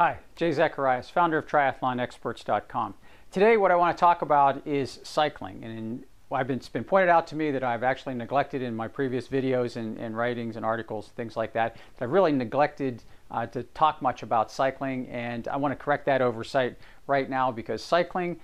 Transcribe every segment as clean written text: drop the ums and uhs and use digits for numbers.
Hi, Jay Zacharias, founder of TriathlonExperts.com. Today what I want to talk about is cycling. And it's been pointed out to me that I've actually neglected in my previous videos and writings and articles, things like that. I've really neglected to talk much about cycling, and I want to correct that oversight right now because cycling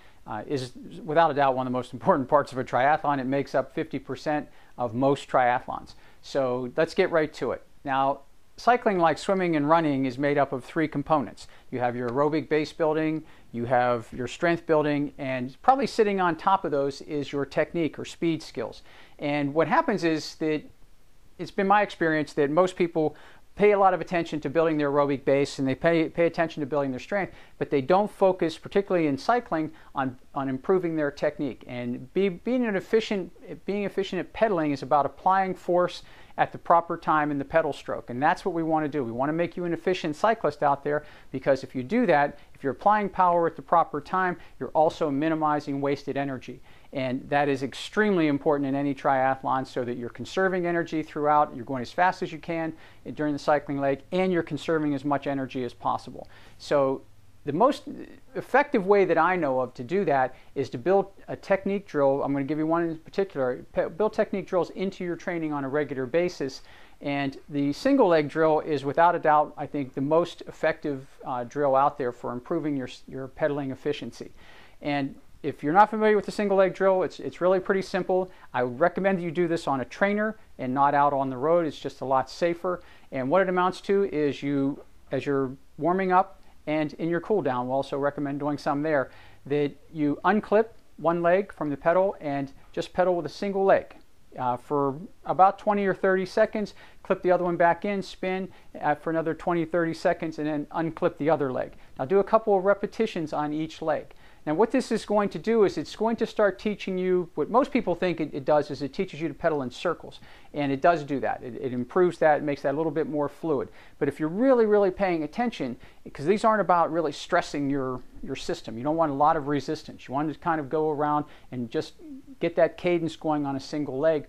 is without a doubt one of the most important parts of a triathlon. It makes up 50% of most triathlons. So let's get right to it. Now, cycling, like swimming and running, is made up of three components. You have your aerobic base building, you have your strength building, and probably sitting on top of those is your technique or speed skills. And what happens is that it's been my experience that most people pay a lot of attention to building their aerobic base and they pay attention to building their strength, but they don't focus, particularly in cycling, on improving their technique. And being efficient at pedaling is about applying force at the proper time in the pedal stroke. And that's what we want to do. We want to make you an efficient cyclist out there, because if you do that, if you're applying power at the proper time, you're also minimizing wasted energy. And that is extremely important in any triathlon, so that you're conserving energy throughout, you're going as fast as you can during the cycling leg, and you're conserving as much energy as possible. So the most effective way that I know of to do that is to build a technique drill. I'm going to give you one in particular. Build technique drills into your training on a regular basis. And the single leg drill is without a doubt, I think, the most effective drill out there for improving your pedaling efficiency. And if you're not familiar with the single leg drill, it's really pretty simple. I would recommend you do this on a trainer and not out on the road. It's just a lot safer. And what it amounts to is as you're warming up and in your cool down, we'll also recommend doing some there, that you unclip one leg from the pedal and just pedal with a single leg for about 20 or 30 seconds, clip the other one back in, spin for another 20 or 30 seconds, and then unclip the other leg. Now do a couple of repetitions on each leg. Now what this is going to do is it's going to start teaching you what most people think it does, is it teaches you to pedal in circles. And it does do that. It improves that, it makes that a little bit more fluid. But if you're really paying attention, because these aren't about really stressing your system, you don't want a lot of resistance. You want to kind of go around and just get that cadence going on a single leg.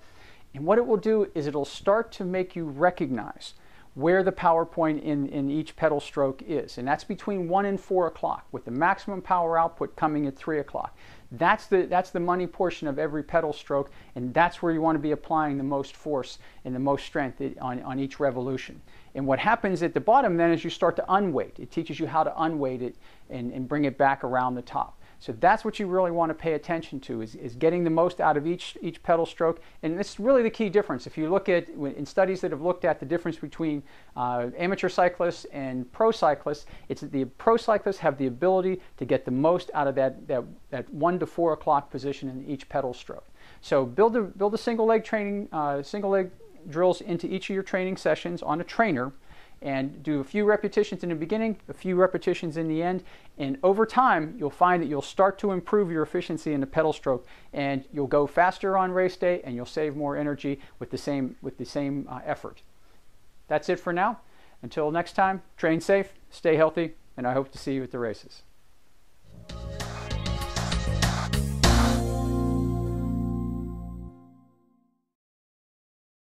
And what it will do is it'll start to make you recognize where the power point in each pedal stroke is. And that's between 1 and 4 o'clock, with the maximum power output coming at 3 o'clock. That's the money portion of every pedal stroke, and that's where you want to be applying the most force and the most strength on each revolution. And what happens at the bottom then is you start to unweight. It teaches you how to unweight it and bring it back around the top. So that's what you really want to pay attention to, is getting the most out of each pedal stroke. And this is really the key difference. If you look at, in studies that have looked at the difference between amateur cyclists and pro cyclists, it's that the pro cyclists have the ability to get the most out of that 1 to 4 o'clock position in each pedal stroke. So build a single leg drills into each of your training sessions on a trainer, and do a few repetitions in the beginning, a few repetitions in the end, and over time you'll find that you'll start to improve your efficiency in the pedal stroke, and you'll go faster on race day, and you'll save more energy with the same effort. That's it for now. Until next time, train safe, stay healthy, and I hope to see you at the races.